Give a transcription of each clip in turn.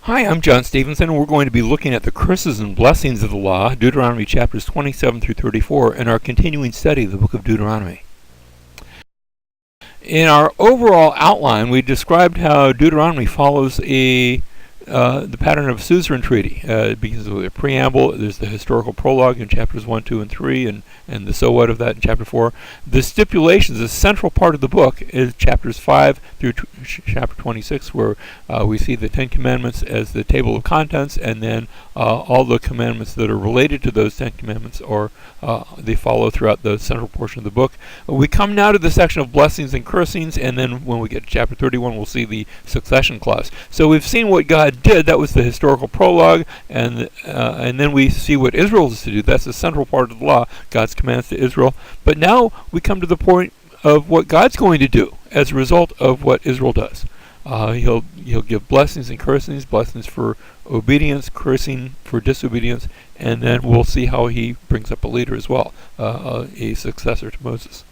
Hi, I'm John Stevenson, and we're going to be looking at the curses and blessings of the law, Deuteronomy chapters 27 through 34, in our continuing study of the book of Deuteronomy. In our overall outline, we described how Deuteronomy follows the pattern of a suzerain treaty. It begins with a preamble. There's the historical prologue in chapters 1, 2, and 3, and the so what of that in chapter 4. The stipulations, the central part of the book, is chapters 5 through chapter 26, where we see the Ten Commandments as the table of contents, and then all the commandments that are related to those Ten Commandments, or they follow throughout the central portion of the book. We come now to the section of blessings and cursings, and then when we get to chapter 31, we'll see the succession clause. So we've seen what God did. That was the historical prologue, and then we see what Israel is to do. That's the central part of the law, God's commands to Israel. But now we come to the point of what God's going to do as a result of what Israel does. He'll give blessings and cursings, blessings for obedience, cursing for disobedience, and then we'll see how he brings up a leader as well, a successor to Moses.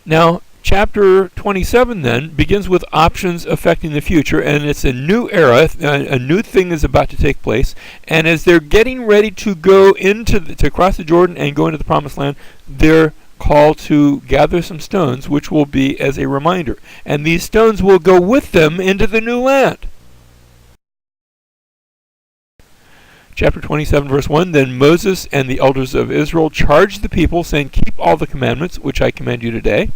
Now, chapter 27 then begins with options affecting the future, and it's a new era. A new thing is about to take place, and as they're getting ready to go to cross the Jordan and go into the Promised Land, they're called to gather some stones, which will be as a reminder, and these stones will go with them into the new land. Chapter 27, verse 1, Then Moses and the elders of Israel charged the people, saying, Keep all the commandments which I command you today.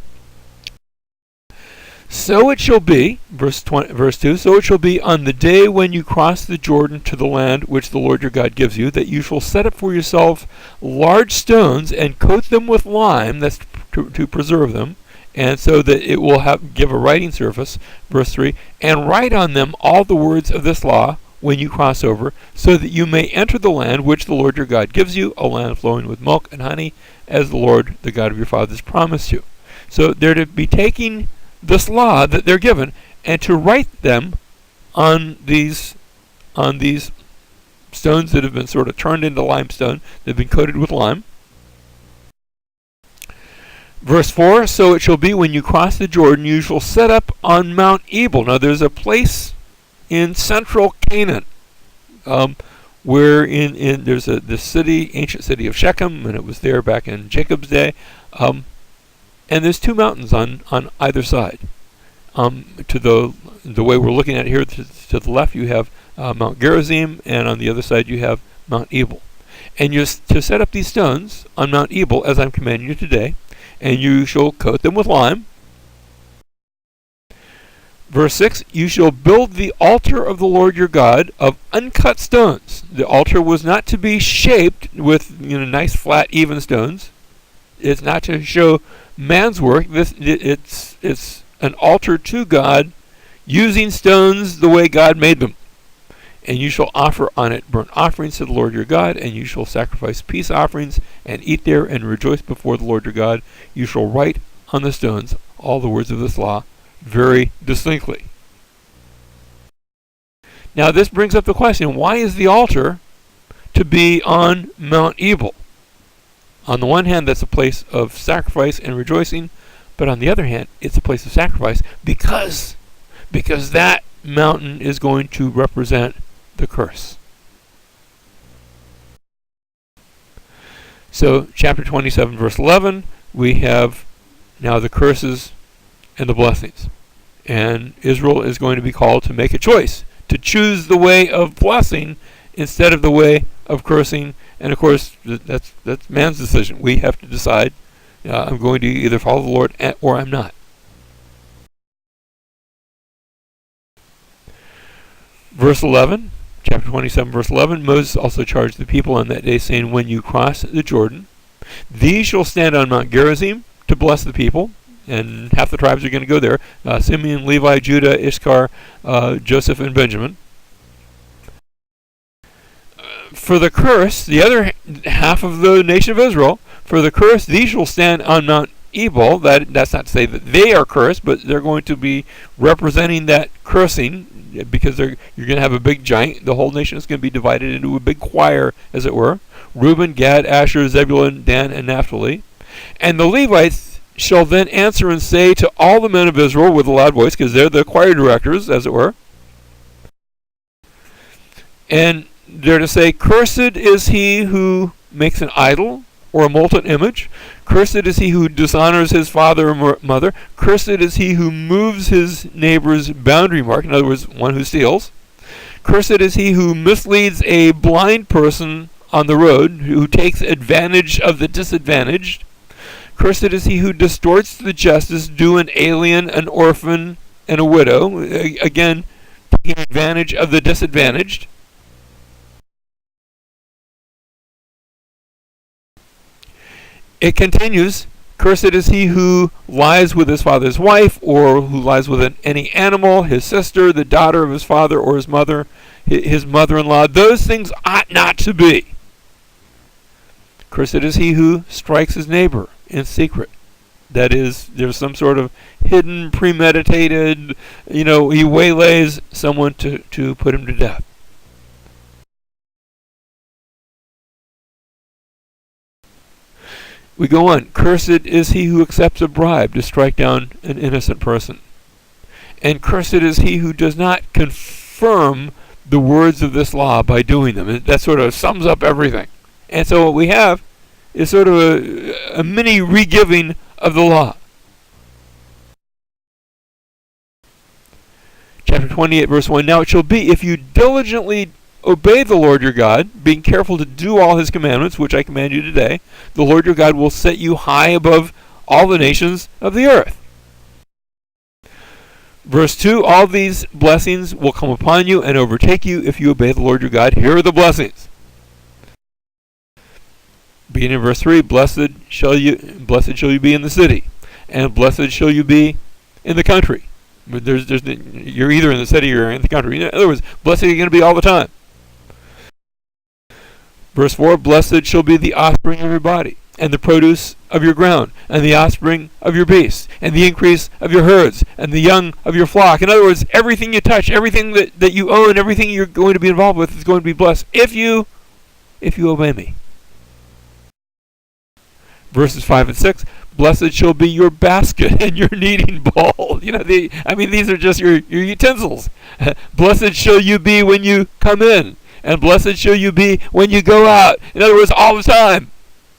So it shall be, verse 2, so it shall be on the day when you cross the Jordan to the land which the Lord your God gives you, that you shall set up for yourself large stones and coat them with lime, that's to preserve them, and so that it will give a writing surface, verse 3, and write on them all the words of this law when you cross over, so that you may enter the land which the Lord your God gives you, a land flowing with milk and honey, as the Lord, the God of your fathers, promised you. So they're to be taking this law that they're given, and to write them on these stones that have been sort of turned into limestone. They've been coated with lime. Verse 4, So it shall be when you cross the Jordan, you shall set up on Mount Ebal. Now there's a place in central Canaan where there's this city, ancient city of Shechem, and it was there back in Jacob's day. And there's two mountains on either side. To the way we're looking at here, to the left you have Mount Gerizim, and on the other side you have Mount Ebal. And you're to set up these stones on Mount Ebal, as I'm commanding you today, and you shall coat them with lime. Verse 6, You shall build the altar of the Lord your God of uncut stones. The altar was not to be shaped with nice, flat, even stones. It's not to show man's work. It's an altar to God using stones the way God made them. And you shall offer on it burnt offerings to the Lord your God, and you shall sacrifice peace offerings and eat there and rejoice before the Lord your God. You shall write on the stones all the words of this law very distinctly. Now this brings up the question, why is the altar to be on Mount Ebal? On the one hand, that's a place of sacrifice and rejoicing, but on the other hand, it's a place of sacrifice because that mountain is going to represent the curse. So, chapter 27, verse 11, we have now the curses and the blessings. And Israel is going to be called to make a choice, to choose the way of blessing instead of the way of cursing. And of course, that's man's decision. We have to decide, I'm going to either follow the Lord or I'm not. Verse 11, chapter 27, verse 11, Moses also charged the people on that day, saying, When you cross the Jordan, these shall stand on Mount Gerizim to bless the people. And half the tribes are going to go there. Simeon, Levi, Judah, Issachar, Joseph, and Benjamin. For the curse, the other half of the nation of Israel, for the curse, these shall stand on Mount Ebal. That's not to say that they are cursed, but they're going to be representing that cursing, because you're going to have a big giant. The whole nation is going to be divided into a big choir, as it were. Reuben, Gad, Asher, Zebulun, Dan, and Naphtali. And the Levites shall then answer and say to all the men of Israel with a loud voice, because they're the choir directors, as it were, and they're to say, cursed is he who makes an idol or a molten image. Cursed is he who dishonors his father or mother. Cursed is he who moves his neighbor's boundary mark, in other words, one who steals. Cursed is he who misleads a blind person on the road, who takes advantage of the disadvantaged. Cursed is he who distorts the justice due an alien, an orphan, and a widow. Again, taking advantage of the disadvantaged. It continues, cursed is he who lies with his father's wife, or who lies with any animal, his sister, the daughter of his father or his mother, his mother-in-law. Those things ought not to be. Cursed is he who strikes his neighbor in secret. That is, there's some sort of hidden, premeditated, he waylays someone to put him to death. We go on. Cursed is he who accepts a bribe to strike down an innocent person. And cursed is he who does not confirm the words of this law by doing them. That sort of sums up everything. And so what we have is sort of a mini re-giving of the law. Chapter 28, verse 1. Now it shall be, if you diligently obey the Lord your God, being careful to do all his commandments, which I command you today, the Lord your God will set you high above all the nations of the earth. Verse 2, all these blessings will come upon you and overtake you if you obey the Lord your God. Here are the blessings. Beginning in verse 3, blessed shall you be in the city, and blessed shall you be in the country. But you're either in the city or in the country. In other words, blessed are you going to be all the time. Verse 4, blessed shall be the offspring of your body, and the produce of your ground, and the offspring of your beasts, and the increase of your herds, and the young of your flock. In other words, everything you touch, everything that you own, everything you're going to be involved with is going to be blessed if you obey me. Verses 5 and 6, blessed shall be your basket and your kneading bowl. These are just your utensils. Blessed shall you be when you come in, and blessed shall you be when you go out. In other words, all the time,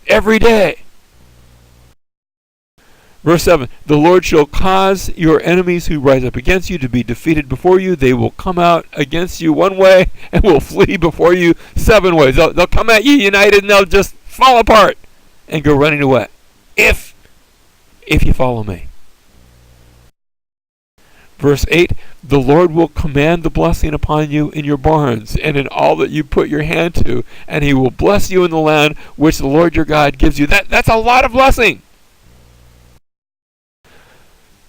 every day. Verse 7, the Lord shall cause your enemies who rise up against you to be defeated before you. They will come out against you one way and will flee before you 7 ways. They'll come at you united and they'll just fall apart and go running away. If you follow me. Verse 8, the Lord will command the blessing upon you in your barns and in all that you put your hand to, and he will bless you in the land which the Lord your God gives you. That's a lot of blessing.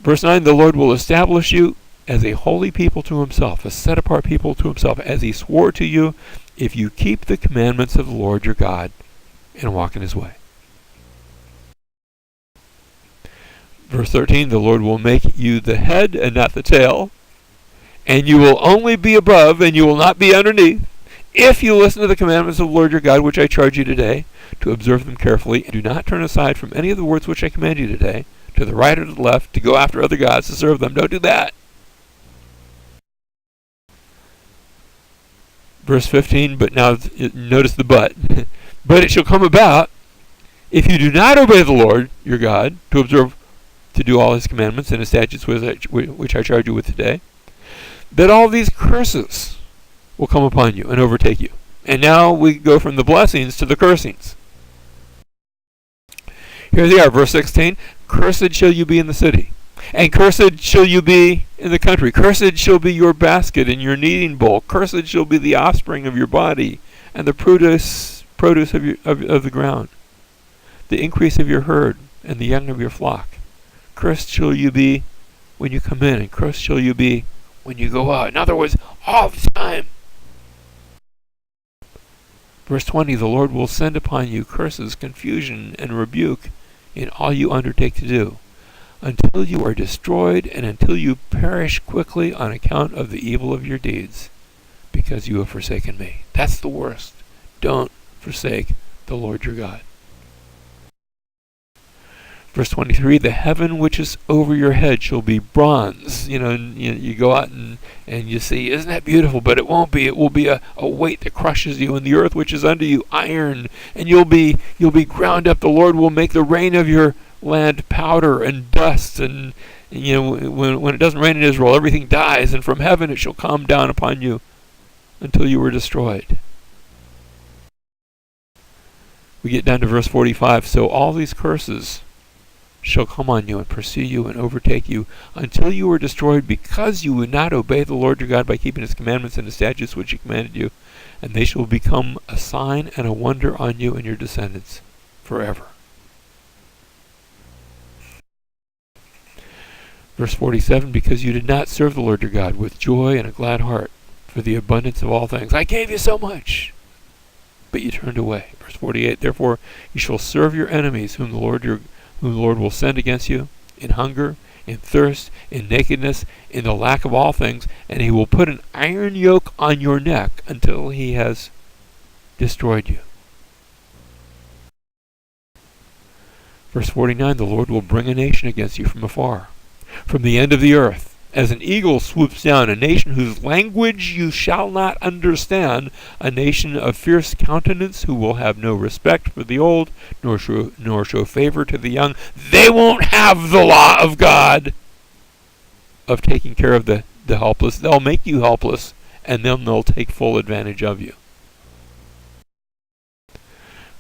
Verse 9, the Lord will establish you as a holy people to himself, a set-apart people to himself, as he swore to you, if you keep the commandments of the Lord your God and walk in his way. Verse 13, the Lord will make you the head and not the tail, and you will only be above and you will not be underneath, if you listen to the commandments of the Lord your God, which I charge you today, to observe them carefully, and do not turn aside from any of the words which I command you today, to the right or to the left, to go after other gods, to serve them. Don't do that. Verse 15, but now notice the but. But it shall come about, if you do not obey the Lord your God, to observe to do all his commandments and his statutes which I charge you with today, that all these curses will come upon you and overtake you. And now we go from the blessings to the cursings. Here they are, verse 16, cursed shall you be in the city, and cursed shall you be in the country. Cursed shall be your basket and your kneading bowl. Cursed shall be the offspring of your body, and the produce of the ground, the increase of your herd, and the young of your flock. Cursed shall you be when you come in, and cursed shall you be when you go out. In other words, all the time. Verse 20, the Lord will send upon you curses, confusion, and rebuke in all you undertake to do, until you are destroyed and until you perish quickly on account of the evil of your deeds, because you have forsaken me. That's the worst. Don't forsake the Lord your God. Verse 23, the heaven which is over your head shall be bronze. You go out and you see, isn't that beautiful? But it won't be. It will be a weight that crushes you. And the earth which is under you, iron. And you'll be ground up. The Lord will make the rain of your land powder and dust. And when it doesn't rain in Israel, everything dies. And from heaven it shall come down upon you until you are destroyed. We get down to verse 45. So all these curses shall come on you and pursue you and overtake you until you are destroyed, because you would not obey the Lord your God by keeping his commandments and his statutes which he commanded you, and they shall become a sign and a wonder on you and your descendants forever. Verse 47, because you did not serve the Lord your God with joy and a glad heart for the abundance of all things. I gave you so much, but you turned away. Verse 48, therefore you shall serve your enemies whom the Lord will send against you, in hunger, in thirst, in nakedness, in the lack of all things, and he will put an iron yoke on your neck until he has destroyed you. Verse 49, the Lord will bring a nation against you from afar, from the end of the earth, as an eagle swoops down, a nation whose language you shall not understand, a nation of fierce countenance who will have no respect for the old, nor show favor to the young. They won't have the law of God of taking care of the helpless. They'll make you helpless, and then they'll take full advantage of you.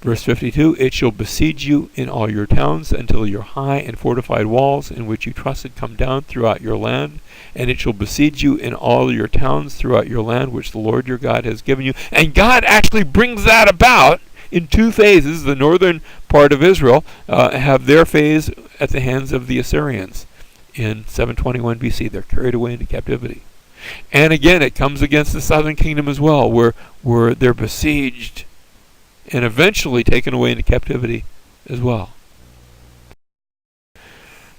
Verse 52, it shall besiege you in all your towns until your high and fortified walls in which you trusted come down throughout your land. And it shall besiege you in all your towns throughout your land which the Lord your God has given you. And God actually brings that about in two phases. The northern part of Israel have their phase at the hands of the Assyrians. In 721 BC, they're carried away into captivity. And again, it comes against the southern kingdom as well, where they're besieged and eventually taken away into captivity as well.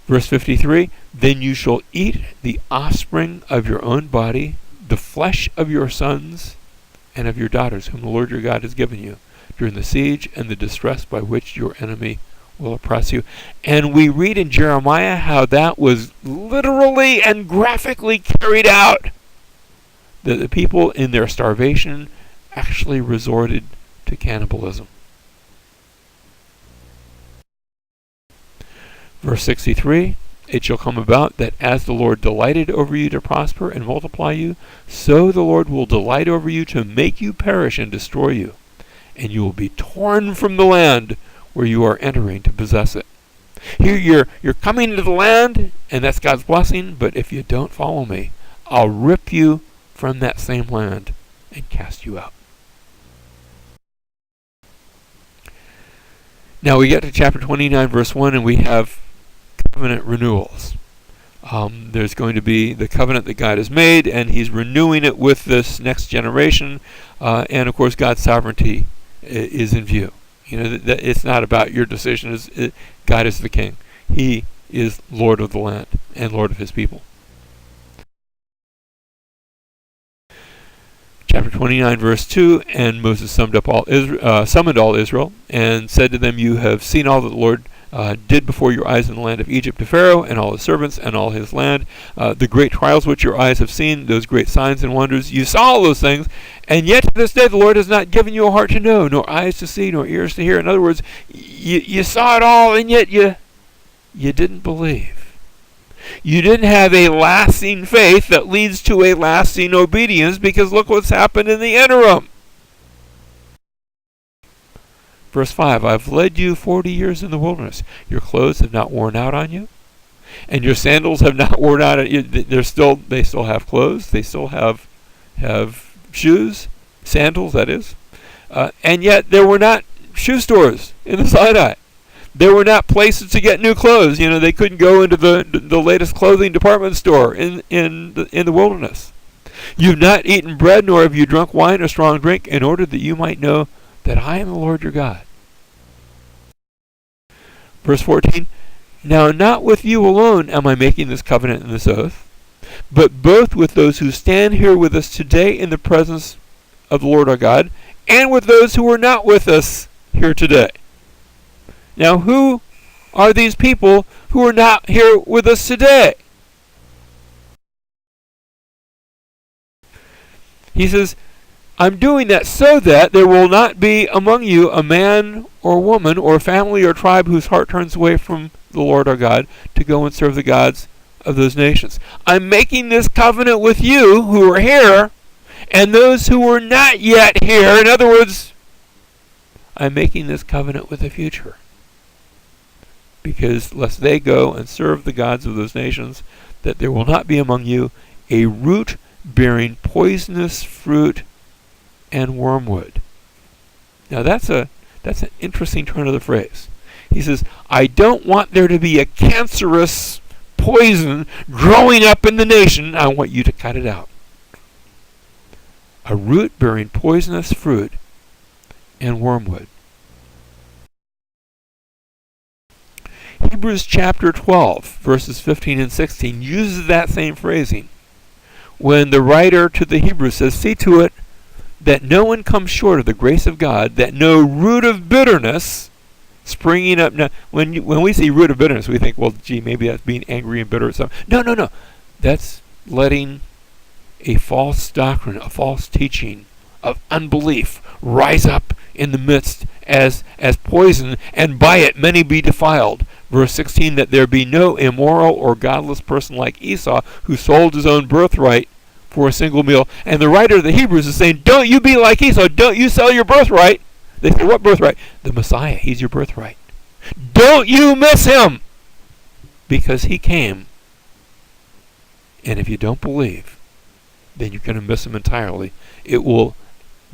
Verse 53, then you shall eat the offspring of your own body, the flesh of your sons and of your daughters, whom the Lord your God has given you, during the siege and the distress by which your enemy will oppress you. And we read in Jeremiah how that was literally and graphically carried out. That the people in their starvation actually resorted to cannibalism. Verse 63, it shall come about that as the Lord delighted over you to prosper and multiply you, so the Lord will delight over you to make you perish and destroy you, and you will be torn from the land where you are entering to possess it. Here you're coming into the land, and that's God's blessing, but if you don't follow me, I'll rip you from that same land and cast you out. Now we get to chapter 29, verse 1, and we have covenant renewals. There's going to be the covenant that God has made, and he's renewing it with this next generation. And of course, God's sovereignty is in view. That it's not about your decision. God is the king. He is Lord of the land and Lord of his people. Chapter 29, verse 2, and Moses summoned all Israel, and said to them, you have seen all that the Lord did before your eyes in the land of Egypt to Pharaoh and all his servants and all his land, the great trials which your eyes have seen, those great signs and wonders. You saw all those things, and yet to this day the Lord has not given you a heart to know, nor eyes to see, nor ears to hear. In other words, you saw it all, and yet you didn't believe. You didn't have a lasting faith that leads to a lasting obedience, because look what's happened in the interim. Verse 5, I've led you 40 years in the wilderness. Your clothes have not worn out on you, and your sandals have not worn out on you. They still have clothes. They still have shoes, sandals, that is. And yet there were not shoe stores in the Sinai. There were not places to get new clothes. They couldn't go into the latest clothing department store in the wilderness. You've not eaten bread, nor have you drunk wine or strong drink, in order that you might know that I am the Lord your God. Verse 14, now not with you alone am I making this covenant and this oath, but both with those who stand here with us today in the presence of the Lord our God, and with those who are not with us here today. Now, who are these people who are not here with us today. He says, I'm doing that so that there will not be among you a man or woman or family or tribe whose heart turns away from the Lord our God to go and serve the gods of those nations. I'm making this covenant with you who are here and those who are not yet here. In other words, I'm making this covenant with the future. Because lest they go and serve the gods of those nations, that there will not be among you a root bearing poisonous fruit and wormwood. Now that's an interesting turn of the phrase. He says, I don't want there to be a cancerous poison growing up in the nation. I want you to cut it out. A root bearing poisonous fruit and wormwood. Hebrews chapter 12, verses 15 and 16 uses that same phrasing when the writer to the Hebrews says, see to it that no one comes short of the grace of God, that no root of bitterness springing up. Now, when we see root of bitterness, we think, well, gee, maybe that's being angry and bitter or something. No. That's letting a false doctrine, a false teaching of unbelief rise up in the midst as poison, and by it many be defiled. Verse 16, that there be no immoral or godless person like Esau, who sold his own birthright for a single meal. And the writer of the Hebrews is saying, don't you be like Esau. Don't you sell your birthright. They say, what birthright? The Messiah. He's your birthright. Don't you miss him, because he came. And if you don't believe, then you're going to miss him entirely. It will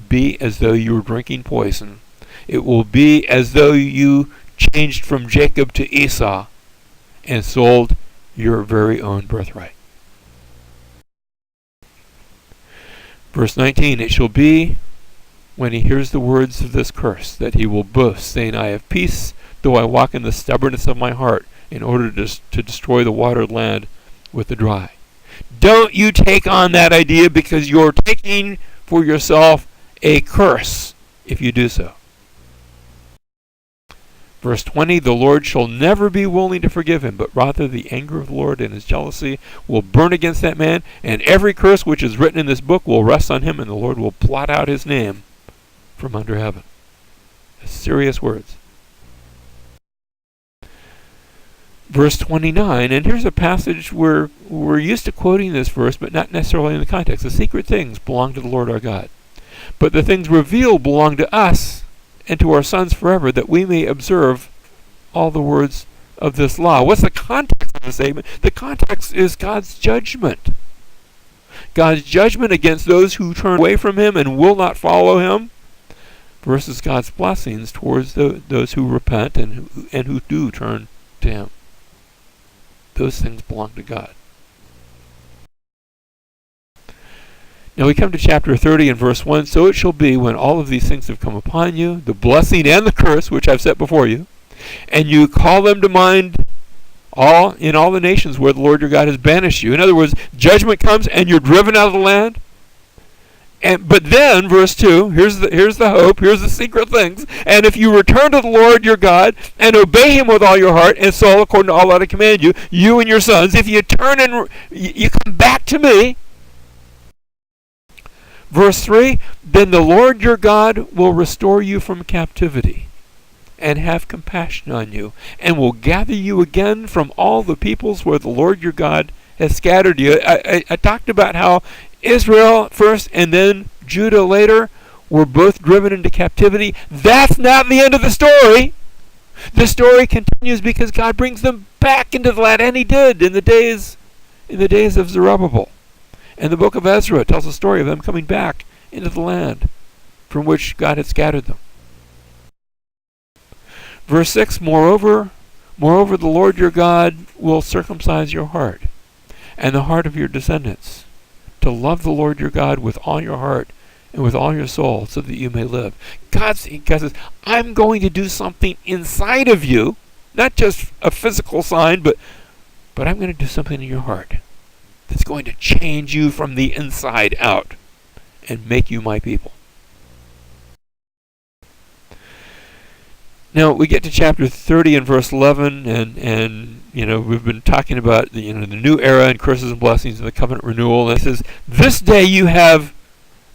be as though you were drinking poison. It will be as though you changed from Jacob to Esau and sold your very own birthright. Verse 19, it shall be when he hears the words of this curse that he will boast, saying, I have peace, though I walk in the stubbornness of my heart, in order to destroy the watered land with the dry. Don't you take on that idea, because you're taking for yourself a curse if you do so. Verse 20, the Lord shall never be willing to forgive him, but rather the anger of the Lord and his jealousy will burn against that man, and every curse which is written in this book will rest on him, and the Lord will blot out his name from under heaven. Serious words. Verse 29, and here's a passage where we're used to quoting this verse, but not necessarily in the context. The secret things belong to the Lord our God, but the things revealed belong to us and to our sons forever, that we may observe all the words of this law. What's the context of the statement? The context is God's judgment. God's judgment against those who turn away from him and will not follow him, versus God's blessings towards those who repent and who do turn to him. Those things belong to God. Now we come to chapter 30 and verse 1. So it shall be when all of these things have come upon you, the blessing and the curse which I've set before you, and you call them to mind in all the nations where the Lord your God has banished you. In other words, judgment comes and you're driven out of the land. But then, verse 2, here's the hope, here's the secret things. And if you return to the Lord your God and obey him with all your heart and soul according to all that I command you, you and your sons, if you turn and you come back to me, verse 3, then the Lord your God will restore you from captivity and have compassion on you, and will gather you again from all the peoples where the Lord your God has scattered you. I talked about how Israel first and then Judah later were both driven into captivity. That's not the end of the story. The story continues because God brings them back into the land, and he did in the days of Zerubbabel. And the book of Ezra tells the story of them coming back into the land from which God had scattered them. Verse 6, moreover, the Lord your God will circumcise your heart and the heart of your descendants, to love the Lord your God with all your heart and with all your soul, so that you may live. God says, I'm going to do something inside of you, not just a physical sign, but I'm going to do something in your heart that's going to change you from the inside out and make you my people. Now we get to chapter 30 and verse 11, and we've been talking about the new era and curses and blessings and the covenant renewal. And it says, "This day you have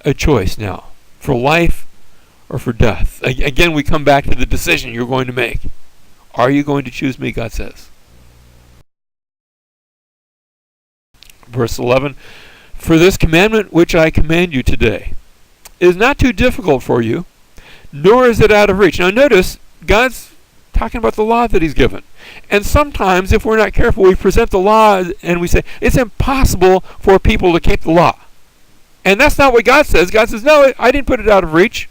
a choice now, for life or for death." Again, we come back to the decision you're going to make. Are you going to choose me? God says. Verse 11, "For this commandment which I command you today is not too difficult for you, nor is it out of reach." Now notice, God's talking about the law that he's given. And sometimes, if we're not careful, we present the law and we say, it's impossible for people to keep the law. And that's not what God says. God says, no, I didn't put it out of reach.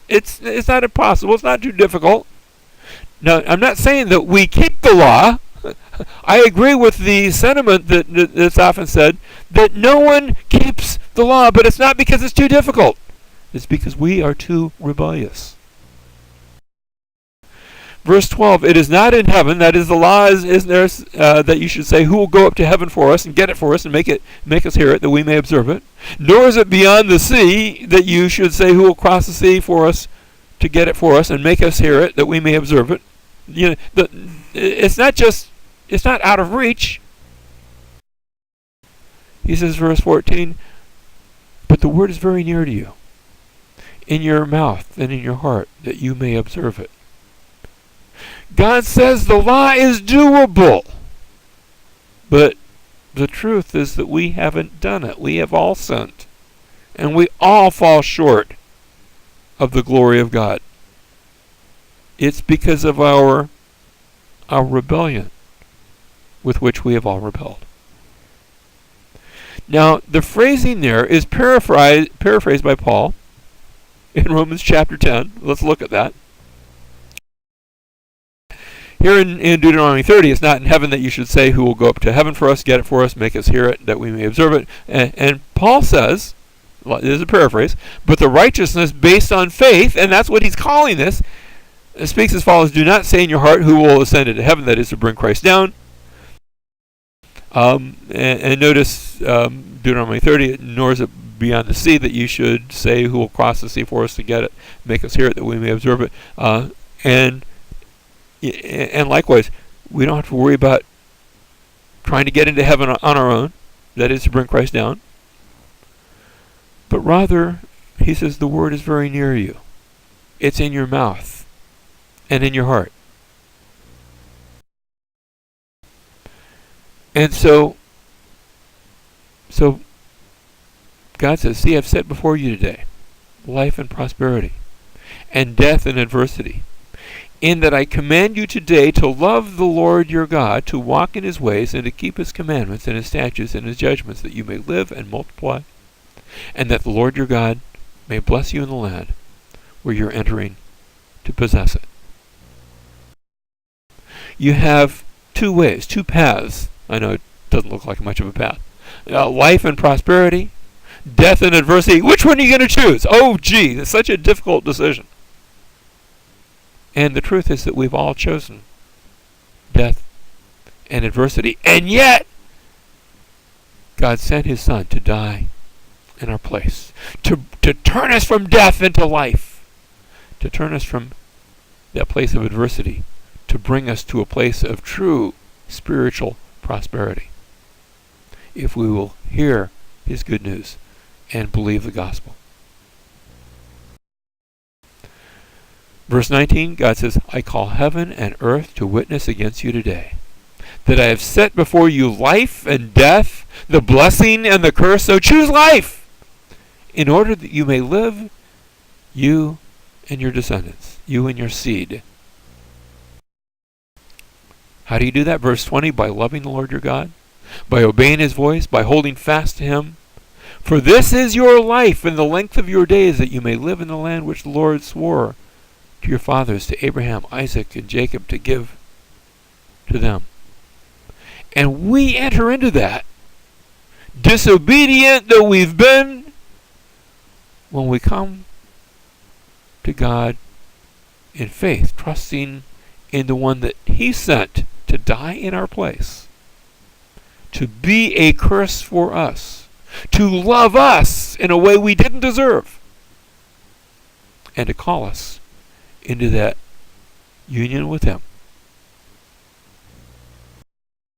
It's not impossible. It's not too difficult. Now, I'm not saying that we keep the law. I agree with the sentiment that's often said, that no one keeps the law, but it's not because it's too difficult. It's because we are too rebellious. Verse 12, "It is not in heaven," that is, the law is there, that you should say, "Who will go up to heaven for us and get it for us and make us hear it, that we may observe it? Nor is it beyond the sea, that you should say, Who will cross the sea for us to get it for us and make us hear it, that we may observe it?" It's not out of reach. He says, verse 14, "But the word is very near to you, in your mouth and in your heart, that you may observe it." God says the law is doable. But the truth is that we haven't done it. We have all sinned. And we all fall short of the glory of God. It's because of our rebellion with which we have all rebelled. Now, the phrasing there is paraphrased by Paul in Romans chapter 10. Let's look at that. Here in Deuteronomy 30, "It's not in heaven that you should say, Who will go up to heaven for us, get it for us, make us hear it, that we may observe it." And Paul says, this is a paraphrase, "But the righteousness based on faith," and that's what he's calling this, speaks as follows: "Do not say in your heart, Who will ascend into heaven," that is to bring Christ down. And notice Deuteronomy 30, "Nor is it beyond the sea that you should say, Who will cross the sea for us to get it, make us hear it, that we may observe it." And likewise, we don't have to worry about trying to get into heaven on our own, that is to bring Christ down. But rather, he says, the word is very near you. It's in your mouth and in your heart. And so God says, "See, I've set before you today life and prosperity, and death and adversity, in that I command you today to love the Lord your God, to walk in his ways, and to keep his commandments and his statutes and his judgments, that you may live and multiply, and that the Lord your God may bless you in the land where you're entering to possess it." You have two ways, two paths. I know it doesn't look like much of a path. Life and prosperity, death and adversity. Which one are you going to choose? Oh, gee, it's such a difficult decision. And the truth is that we've all chosen death and adversity. And yet, God sent his Son to die in our place, to turn us from death into life, to turn us from that place of adversity, to bring us to a place of true spiritual prosperity, if we will hear his good news and believe the gospel. Verse 19, God says, "I call heaven and earth to witness against you today, that I have set before you life and death, the blessing and the curse. So choose life, in order that you may live, you and your descendants, you and your seed." How do you do that? Verse 20, "By loving the Lord your God, by obeying his voice, by holding fast to him. For this is your life and the length of your days, that you may live in the land which the Lord swore to your fathers, to Abraham, Isaac, and Jacob, to give to them." And we enter into that, disobedient though we've been, when we come to God in faith, trusting in the one that he sent to die in our place, to be a curse for us, to love us in a way we didn't deserve, and to call us into that union with him.